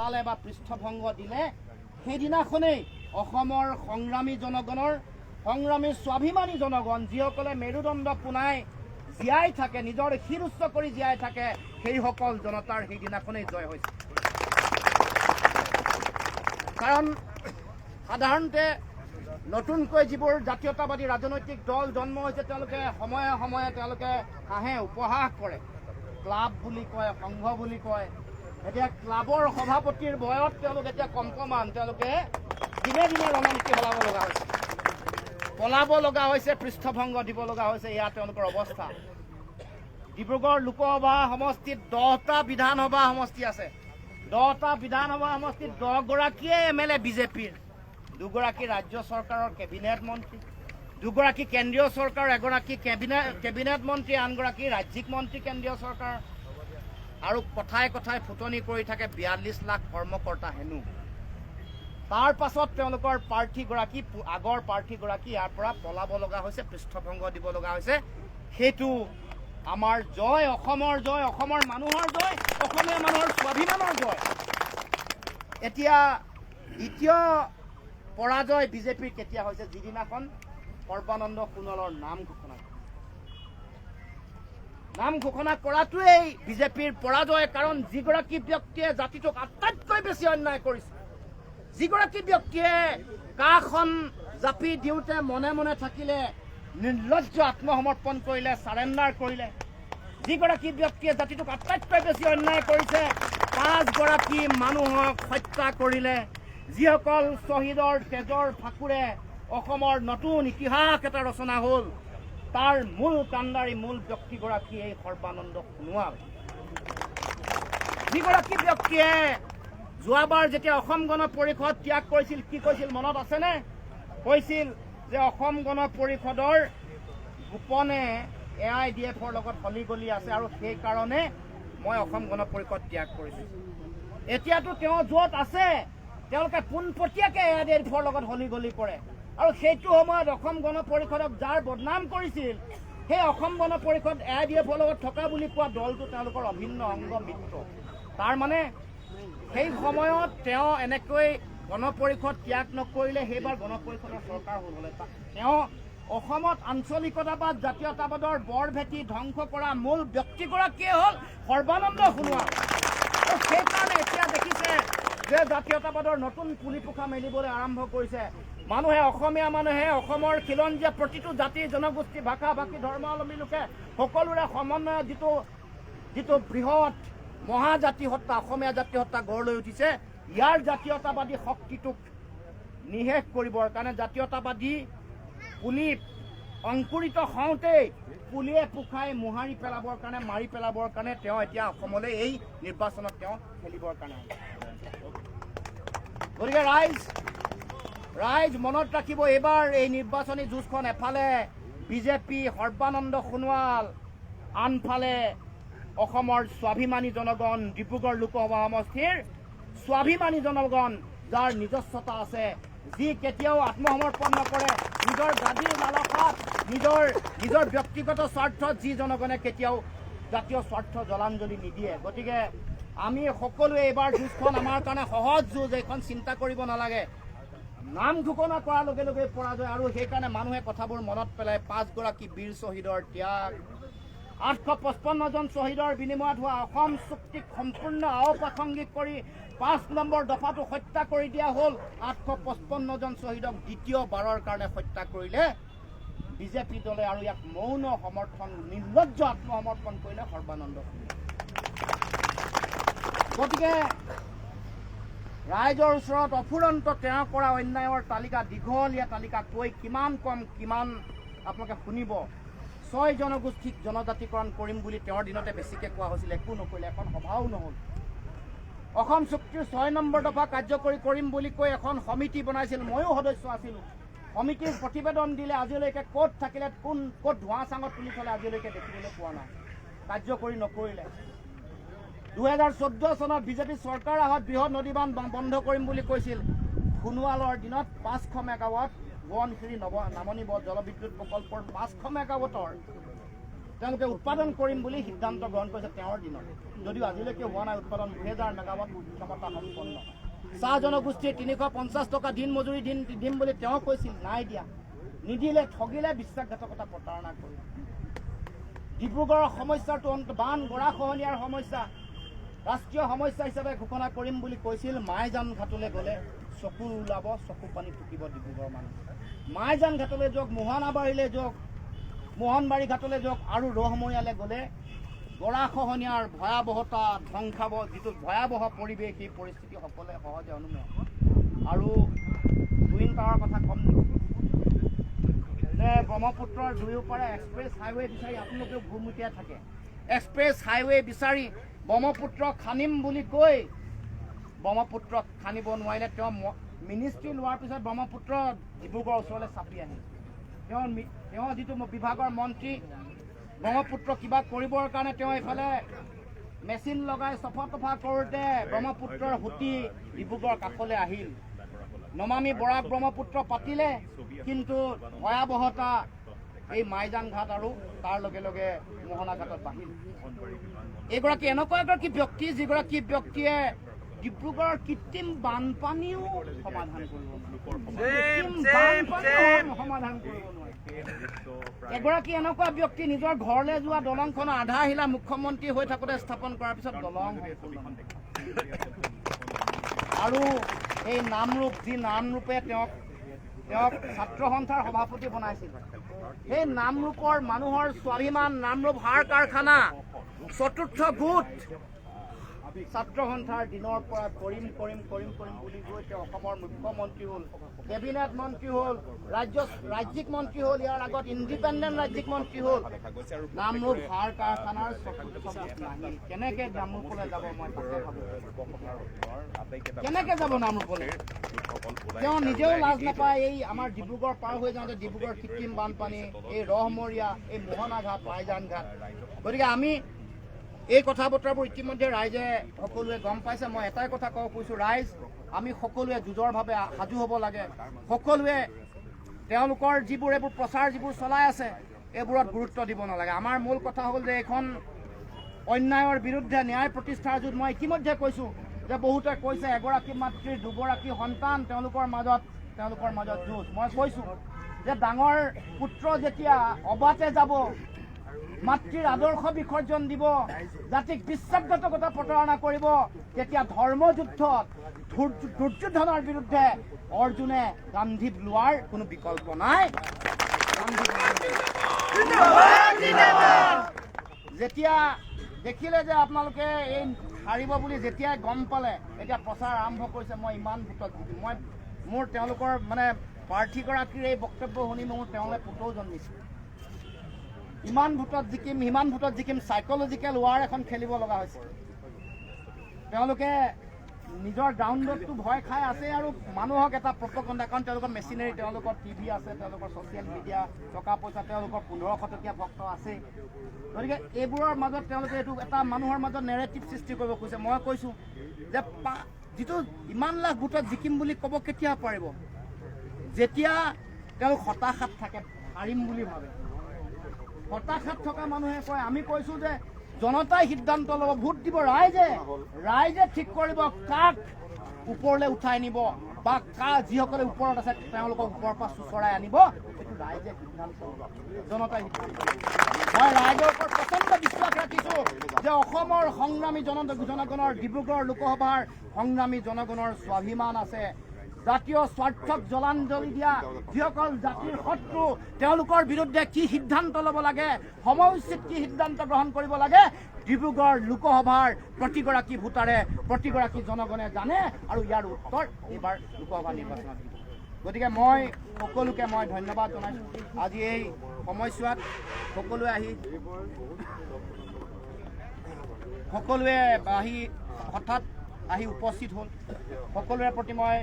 পেলালে বা পৃষ্ঠভংগ দিলে সেইদিনাখনেই অসমৰ সংগ্ৰামী জনগণৰ সংগ্ৰামী স্বাভিমানী জনগণ যিসকলে মেৰুদণ্ড পোনাই জীয়াই থাকে নিজৰ শিৰ উচ্চ কৰি জীয়াই থাকে সেইসকল জনতাৰ সেইদিনাখনেই জয় হৈছে কাৰণ সাধাৰণতে নতুনকৈ যিবোৰ জাতীয়তাবাদী ৰাজনৈতিক দল জন্ম হৈছে তেওঁলোকে সময়ে সময়ে তেওঁলোকে হাঁহে উপহাস কৰে ক্লাব বুলি কয় সংঘ বুলি কয় এতিয়া ক্লাবৰ সভাপতিৰ বয়স তেওঁলোক এতিয়া কম্পমান তেওঁলোকে দিনে দিনে ৰণনীতি পলাব লগা হৈছে পৃষ্ঠভংগ দিব লগা হৈছে এয়া তেওঁলোকৰ অৱস্থা ডিব্ৰুগড় লোকসভা সমষ্টিত 10টা বিধানসভা সমষ্টি আছে 10টা বিধানসভা সমষ্টিত 10 গৰাকীয়ে MLA বিজেপিৰ 2 গৰাকী ৰাজ্য চৰকাৰৰ কেবিনেট মন্ত্ৰী 2 গৰাকী কেন্দ্ৰীয় চৰকাৰৰ এগৰাকী কেবিনেট মন্ত্ৰী আনগৰাকী ৰাজ্যিক মন্ত্ৰী কেন্দ্ৰীয় চৰকাৰ আৰু কথাই কথাই ফুটনি কৰি থাকে 42 লাখ কৰ্মকৰ্তা হেনো তাৰ পাছত তেওঁলোকৰ প্ৰাৰ্থীগৰাকী আগৰ প্ৰাৰ্থীগৰাকী ইয়াৰ পৰা পলাব লগা হৈছে পৃষ্ঠভংগ দিব লগা হৈছে সেইটো আমাৰ জয় অসমৰ মানুহৰ জয় অসমীয়া মানুহৰ স্বাভিমানৰ জয় এতিয়া দ্বিতীয় পৰাজয় বিজেপিৰ কেতিয়া হৈছে যিদিনাখন সৰ্বানন্দ সোণোৱালৰ নাম ঘোষণা কৰাটোৱেই বিজেপিৰ পৰাজয় কাৰণ যিগৰাকী ব্যক্তিয়ে জাতিটোক আটাইতকৈ বেছি অন্যায় কৰিছে যিগৰাকী ব্যক্তিয়ে কাখন জাপি দিওঁতে মনে মনে থাকিলে নিৰ্লজ্জ আত্মসমৰ্পণ কৰিলে সাৰেণ্ডাৰ কৰিলে যিগৰাকী ব্যক্তিয়ে জাতিটোক আটাইতকৈ বেছি অন্যায় কৰিছে 5 গৰাকী মানুহক হত্যা কৰিলে যিসকল শ্বহীদৰ তেজৰ ফাকুৰে অসমৰ নতুন ইতিহাস এটা ৰচনা হ'ল তাৰ মূল কাণ্ডাৰী মূল ব্যক্তিগৰাকী এই সৰ্বানন্দ সোণোৱাল যিগৰাকী ব্যক্তিয়ে যোৱাবাৰ যেতিয়া অসম গণ পৰিষদ ত্যাগ কৰিছিল কি কৈছিল মনত আছেনে কৈছিল যে অসম গণ পৰিষদৰ গোপনে AIDFৰ লগত হলিগলি আছে আৰু সেই কাৰণে মই অসম গণ পৰিষদ ত্যাগ কৰিছোঁ এতিয়াতো তেওঁ য'ত আছে তেওঁলোকে পোনপটীয়াকৈ AIDFৰ লগত হলিগলি কৰে আৰু সেইটো সময়ত অসম গণ পৰিষদক যাৰ বদনাম কৰিছিল সেই অসম গণ পৰিষদ AIDFৰ লগত থকা বুলি কোৱা দলটো তেওঁলোকৰ অভিন্ন অংগ মিত্ৰ তাৰ মানে সেই সময়ত তেওঁ এনেকৈ গণ পৰিষদ ত্যাগ নকৰিলে সেইবাৰ গণ পৰিষদৰ চৰকাৰ হ'লে তেওঁ অসমত আঞ্চলিকতাবাদ জাতীয়তাবাদৰ বৰ ভেটি ধ্বংস কৰা মূল ব্যক্তিগৰাকীয়ে হ'ল সৰ্বানন্দ সোণোৱাল আৰু সেইকাৰণে এতিয়া দেখিছে যে জাতীয়তাবাদৰ নতুন পুলি পোখা মেলিবলৈ আৰম্ভ কৰিছে অসমীয়া মানুহে অসমৰ খিলঞ্জীয়া প্ৰতিটো জাতি জনগোষ্ঠী ভাষা ভাষী ধৰ্মাৱলম্বী লোকে সকলোৰে সমন্বয়ত যিটো বৃহৎ মহাজাতি হত্যা অসমীয়া জাতি হত্যা গঢ় লৈ উঠিছে ইয়াৰ জাতীয়তাবাদী শক্তিটোক নিশেষ কৰিবৰ কাৰণে জাতীয়তাবাদী পুলি অংকুৰিত হওঁতেই পুলিয়ে পোখাই মোহাৰি পেলাবৰ কাৰণে মাৰি পেলাবৰ কাৰণে তেওঁ এতিয়া অসমলৈ এই নিৰ্বাচনত তেওঁ খেলিবৰ কাৰণে গতিকে ৰাইজ মনত ৰাখিব এইবাৰ এই নিৰ্বাচনী যুঁজখন এফালে বিজেপি সৰ্বানন্দ সোণোৱাল আনফালে অসমৰ স্বাভিমানী জনগণ ডিব্ৰুগড় লোকসভা সমষ্টিৰ স্বাভিমানী জনগণ যাৰ নিজস্বতা আছে যি কেতিয়াও আত্মসমৰ্পণ নকৰে নিজৰ গাদীৰ লালসাত নিজৰ ব্যক্তিগত স্বাৰ্থত যি জনগণে কেতিয়াও জাতীয় স্বাৰ্থ জলাঞ্জলি নিদিয়ে গতিকে আমি সকলোৱে এইবাৰ যুঁজখন আমাৰ কাৰণে সহজ যুঁজ এইখন চিন্তা কৰিব নালাগে নাম ঘোষণা কৰাৰ লগে লগে পৰাজয় আৰু সেইকাৰণে মানুহে কথাবোৰ মনত পেলাই 5 গৰাকী বীৰ শ্বহীদৰ ত্যাগ 855 জন শ্বহীদৰ বিনিময়ত হোৱা অসম চুক্তিক সম্পূৰ্ণ অপ্ৰাসংগিক কৰি 5 নম্বৰ দফাটো হত্যা কৰি দিয়া হ'ল 855 জন শ্বহীদক দ্বিতীয়বাৰৰ কাৰণে হত্যা কৰিলে বিজেপি দলে আৰু ইয়াক মৌন সমৰ্থন নিৰ্লজ্জ আত্মসমৰ্পণ কৰিলে সৰ্বানন্দ গতিকে ৰাইজৰ ওচৰত অফুৰন্ত তেওঁ কৰা অন্যায়ৰ তালিকা দীঘলীয়া তালিকা কৈ কিমান কম কিমান আপোনালোকে শুনিব 6 জনগোষ্ঠীক জনজাতিকৰণ কৰিম বুলি তেওঁৰ দিনতে বেছিকৈ কোৱা হৈছিল একো নকৰিলে এখন সভাও নহ'ল অসম চুক্তিৰ 6 নম্বৰ দফা কাৰ্যকৰী কৰিম বুলি কৈ এখন সমিতি বনাইছিল ময়ো সদস্য আছিলোঁ সমিতিৰ প্ৰতিবেদন দিলে আজিলৈকে ক'ত থাকিলে ক'ত ধোঁৱা চাঙত তুলি থলে আজিলৈকে দেখিবলৈ পোৱা নাই কাৰ্যকৰী নকৰিলে 2014 চনত বিজেপি চৰকাৰ অহাত বৃহৎ নদীবান্ধ বন্ধ কৰিম বুলি কৈছিল সোণোৱালৰ দিনত 500 মেগাৱাট সোৱণশিৰি নামনি জলবিদ্যুৎ প্ৰকল্পৰ 500 মেগাৱাটৰ তেওঁলোকে উৎপাদন কৰিম বুলি সিদ্ধান্ত গ্ৰহণ কৰিছে তেওঁৰ দিনত, যদিও আজিলৈকে হোৱা নাই উৎপাদন 2000 মেগাৱাট ক্ষমতা সম্পন্ন। চাহ জনগোষ্ঠীয়ে 350 টকা দিন মজুৰি দিম বুলি তেওঁ কৈছিল, নাই দিয়া, নিদিলে, ঠগিলে, বিশ্বাসঘাতকতা প্ৰতাৰণা কৰিলে। ডিব্ৰুগড়ৰ সমস্যাটো বান গৰাখহনীয়াৰ সমস্যা ৰাষ্ট্ৰীয় সমস্যা হিচাপে ঘোষণা কৰিম বুলি কৈছিল। মাইজান ঘাটলৈ গ'লে চকু ওলাব, চকু পানী টুকিব ডিব্ৰুগড়ৰ মানুহ। মাইজান ঘাটলৈ যাওক, মোহনাবাৰীলৈ যাওক, মোহনবাৰী ঘাটলৈ যাওক আৰু ৰহমৰীয়ালৈ গ'লে গৰাখহনীয়াৰ ভয়াৱহতা, যিটো ভয়াৱহ পৰিৱেশ, সেই পৰিস্থিতি সকলোৱে সহজে অনুমেয়। আৰু টুইন টাৱাৰ কথা কম নেকি? ব্ৰহ্মপুত্ৰৰ দুয়োপাৰে এক্সপ্ৰেছ হাইৱে বিচাৰি আপোনালোকেও ঘুমুটিয়াই থাকে। এক্সপ্ৰেছ হাইৱে বিচাৰি ব্ৰহ্মপুত্ৰ খান্দিম বুলি কৈ ব্ৰহ্মপুত্ৰ খান্দিব নোৱাৰিলে। তেওঁ মিনিষ্ট্ৰী লোৱাৰ পিছত ব্ৰহ্মপুত্ৰ ডিব্ৰুগড়ৰ ওচৰলৈ চাপি আহিল। তেওঁ যিটো বিভাগৰ মন্ত্ৰী, ব্ৰহ্মপুত্ৰ কিবা কৰিবৰ কাৰণে তেওঁ এইফালে মেচিন লগাই চফা তফা কৰোঁতে ব্ৰহ্মপুত্ৰৰ সুঁতি ডিব্ৰুগড়ৰ কাষলৈ আহিল। নমামি বৰাক ব্ৰহ্মপুত্ৰ পাতিলে, কিন্তু ভয়াৱহতা এই মাইজান ঘাট আৰু তাৰ লগে লগে মোহনা ঘাটত বাঢ়িল। এইগৰাকী এনেকুৱা এগৰাকী ব্যক্তি, যিগৰাকী ব্যক্তিয়ে ডিব্ৰুগড়ৰ কৃত্ৰিম বানপানীও সমাধান কৰিব নোৱাৰে। এগৰাকী এনেকুৱা ব্যক্তি নিজৰ ঘৰলৈ যোৱা দলংখন আধা আহিলা মুখ্যমন্ত্ৰী হৈ থাকোঁতে স্থাপন কৰাৰ পিছত দলং আৰু এই নামৰূপ, যি নামৰূপে তেওঁক ছাত্ৰ সন্থাৰ সভাপতি বনাইছিল, সেই নামৰূপৰ মানুহৰ স্বাভিমান, নামৰূপ সাৰ কাৰখানা, চতুৰ্থ গোট ছাত্ৰ সন্থাৰ দিনৰ পৰা কৰিম বুলি গৈ তেওঁ অসমৰ মুখ্যমন্ত্ৰী হ'ল, কেবিনেট মন্ত্ৰী হ'ল, ৰাজ্যিক মন্ত্ৰী হ'ল, ইয়াৰ আগত ইণ্ডিপেণ্ডেণ্ট ৰাজ্যিক মন্ত্ৰী হ'ল। নামৰূপ সাৰ কাৰখানাৰ চতুৰ্থ গোট নাহিল। কেনেকে নামৰূপলৈ যাব? মই তাকে ভাবোঁ, কেনেকে যাব নামৰূপলৈ? তেওঁ নিজেও লাজ নাপায়। এই আমাৰ ডিব্ৰুগড় পাৰ হৈ যাওঁতে ডিব্ৰুগড় কৃত্ৰিম বানপানী, এই ৰহমৰীয়া, এই মোহনা ঘাট, মাইজান ঘাট। গতিকে আমি এই কথা বতৰাবোৰ ইতিমধ্যে ৰাইজে সকলোৱে গম পাইছে। মই এটাই কথা ক'ব কৈছোঁ, ৰাইজ আমি সকলোৱে যুঁজৰভাৱে সাজু হ'ব লাগে। সকলোৱে তেওঁলোকৰ যিবোৰ এইবোৰ প্ৰচাৰ যিবোৰ চলাই আছে, এইবোৰত গুৰুত্ব দিব নালাগে। আমাৰ মূল কথা হ'ল যে এইখন অন্যায়ৰ বিৰুদ্ধে ন্যায় প্ৰতিষ্ঠাৰ যুঁজ। মই ইতিমধ্যে কৈছোঁ যে বহুতে কৈছে এগৰাকী মাতৃৰ দুগৰাকী সন্তান, তেওঁলোকৰ মাজত যুঁজ। মই কৈছোঁ যে ডাঙৰ পুত্ৰ যেতিয়া অবাতে যাব, মাতৃৰ আদৰ্শ বিসৰ্জন দিব, জাতিক বিশ্বাসঘাতকতা প্ৰতাৰণা কৰিব, তেতিয়া ধৰ্মযুদ্ধত দুৰ্যোধনৰ বিৰুদ্ধে অৰ্জুনে গান্ধীক লোৱাৰ কোনো বিকল্প নাই। যেতিয়া দেখিলে যে আপোনালোকে এই হাৰিব বুলি যেতিয়াই গম পালে, এতিয়া প্ৰচাৰ আৰম্ভ কৰিছে মই ইমান ভোটত জিকিম। মোৰ তেওঁলোকৰ প্ৰাৰ্থীগৰাকীৰ এই বক্তব্য শুনি মোৰ তেওঁলৈ পুতৌ জন্মিছে। ইমান ভোটত জিকিম চাইকলজিকেল ৱাৰ এখন খেলিব লগা হৈছে। তেওঁলোকে নিজৰ গ্ৰাউণ্ডতো ভয় খাই আছে আৰু মানুহক এটা প্ৰপগণ্ডা, কাৰণ তেওঁলোকৰ মেচিনাৰী, তেওঁলোকৰ টিভি আছে, তেওঁলোকৰ ছ'চিয়েল মিডিয়া, টকা পইচা, তেওঁলোকৰ 1500 টকীয়া ভক্ত আছে। গতিকে এইবোৰৰ মাজত তেওঁলোকে এইটো এটা মানুহৰ মাজত নেৰেটিভ সৃষ্টি কৰিব খুজিছে। মই কৈছোঁ যে যিটো ইমান লাখ ভোটত জিকিম বুলি ক'ব কেতিয়া পাৰিব? যেতিয়া তেওঁলোক হতাশাত থাকে, হাৰিম বুলি ভাবে। হতাশাত থকা মানুহে কয়, আমি কৈছোঁ যে জনতাই সিদ্ধান্ত ল'ব, ভোট দিব ৰাইজে ঠিক কৰিব কাক ওপৰলৈ উঠাই নিব বা যিসকলে ওপৰত আছে তেওঁলোকক ওপৰৰ পৰা চুচৰাই আনিব, সেইটো ৰাইজে সিদ্ধান্ত ল'ব, জনতাই সিদ্ধান্ত ল'ব। মই ৰাইজৰ ওপৰত প্ৰচণ্ড বিশ্বাস ৰাখিছোঁ যে অসমৰ সংগ্ৰামী জনগণৰ, ডিব্ৰুগড় লোকসভাৰ সংগ্ৰামী জনগণৰ স্বাভিমান আছে। জাতীয় স্বাৰ্থক জলাঞ্জলি দিয়া যিসকল জাতিৰ শত্ৰু, তেওঁলোকৰ বিৰুদ্ধে কি সিদ্ধান্ত ল'ব লাগে, সময় উচিত কি সিদ্ধান্ত গ্ৰহণ কৰিব লাগে, ডিব্ৰুগড় লোকসভাৰ প্ৰতিগৰাকী ভোটাৰে, প্ৰতিগৰাকী জনগণে জানে আৰু ইয়াৰ উত্তৰ এইবাৰ লোকসভা নিৰ্বাচনত দিব। গতিকে মই সকলোকে ধন্যবাদ জনাইছোঁ। আজি এই সময়ছোৱাত সকলোৱে হঠাৎ আহি উপস্থিত হ'ল। সকলোৰে প্ৰতি মই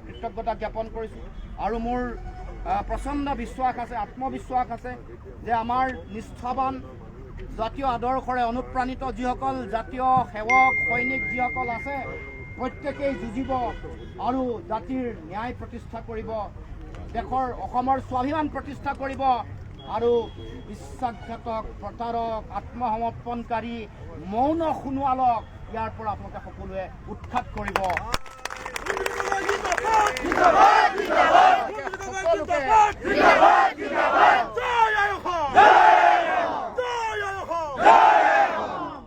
কৃতজ্ঞতা জ্ঞাপন কৰিছোঁ আৰু মোৰ প্ৰচণ্ড বিশ্বাস আছে, আত্মবিশ্বাস আছে যে আমাৰ নিষ্ঠাবান জাতীয় আদৰ্শৰে অনুপ্ৰাণিত যিসকল জাতীয় সেৱক, সৈনিক যিসকল আছে, প্ৰত্যেকেই যুঁজিব আৰু জাতিৰ ন্যায় প্ৰতিষ্ঠা কৰিব, দেশৰ অসমৰ স্বাভিমান প্ৰতিষ্ঠা কৰিব, আৰু বিশ্বাসঘাতক, প্ৰতাৰক, আত্মসমৰ্পণকাৰী, মৌন শুনোৱালক ইয়াৰ পৰা আপোনালোকে সকলোৱে উৎখাত কৰিব।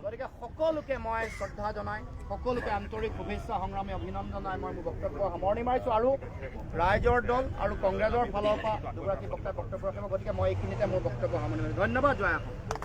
গতিকে সকলোকে মই শ্ৰদ্ধা জনাই, সকলোকে আন্তৰিক শুভেচ্ছা সংগ্ৰামী অভিনন্দন জনাই মই মোৰ বক্তব্য সামৰণি মাৰিছোঁ। আৰু ৰাইজৰ দল আৰু কংগ্ৰেছৰ ফালৰ পৰা দুগৰাকী বক্তাই বক্তব্য ৰাখিব। গতিকে মই এইখিনিতে মোৰ বক্তব্য সামৰণি মাৰিছোঁ। ধন্যবাদ। জয় অসম।